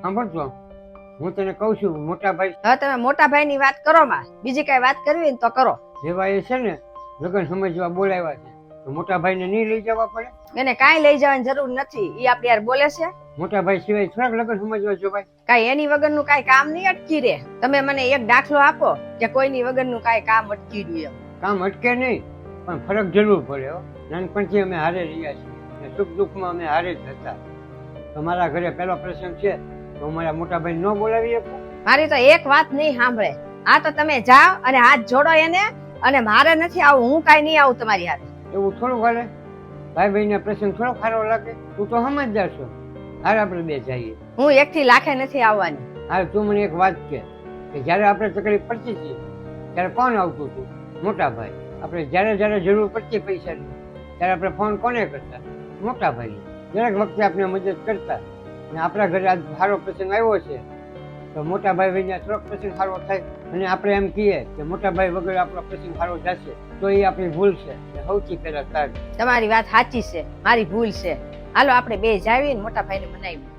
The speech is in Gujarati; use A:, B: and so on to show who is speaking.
A: સાંભળજો, હું તને કહું છું, મોટા ભાઈ
B: હવે તમે મોટા ભાઈ ની વાત કરો માં, બીજી કઈ વાત કરવી ને તો કરો.
A: જેવા એ છે ને લગ્ન સમજવા બોલાવ્યા છે, તો મોટા ભાઈ ને નહીં લઈ જવા પડે?
B: એને કાંઈ લઈ જવાની જરૂર નથી, ઈ આપણી યાર બોલે છે.
A: મોટા ભાઈ સિવાય થોડાક લગ્ન સમજવા જો ભાઈ?
B: કાંઈ એની વગરનું કાંઈ કામ નહીં અટકી રે. તમે મને એક દાખલો આપો કે કોઈની વગરનું કાંઈ કામ અટકી રહ્યું એમ.
A: કામ અટકે નહીં, પણ ફરક જરૂર પડે હો. નાનપણથી અમે હારે રહ્યા છીએ, સુખ દુઃખમાં અમે હારે જ હતા. તમારા ઘરે પેલો પ્રસંગ છે તો અમારા મોટા ભાઈ ન બોલાવી શકો?
B: મારી તો એક વાત નહીં સાંભળે. આ તો તમે જાઓ અને હાથ જોડો એને, અને મારે નથી આવું, હું કાંઈ નહીં આવું તમારી હારે.
A: એવું થોડું હાલે? ભાઈ ભાઈને પ્રસંગ થોડો સારો લાગે? તું તો સમજદાર છો. હારે આપણે બે જઈએ.
B: હું એકથી લાખે નથી આવવાની.
A: હારે તું મને એક વાત કે જયારે આપણે તકલીફ પડતી હતી ત્યારે કોણ આવતું હતું? મોટા ભાઈ. આપણે જયારે જયારે જરૂર પડતી પૈસાની ત્યારે આપણે ફોન કોને કરતા? મોટા ભાઈ. દરેક વખતે આપણે મદદ કરતા. અને આપણા ઘરે આજ સારો પ્રસંગ આવ્યો છે તો મોટા ભાઈ ભાઈને થોડોક પ્રસંગ સારો થાય, અને આપણે એમ કહીએ કે મોટા ભાઈ વગર આપણો પ્રસંગ સારો જશે, તો એ આપણી ભૂલ છે. સૌથી પહેલા તારી.
B: તમારી વાત સાચી છે, મારી ભૂલ છે. હાલો આપણે બે જાવીને મોટા ભાઈને મનાવી.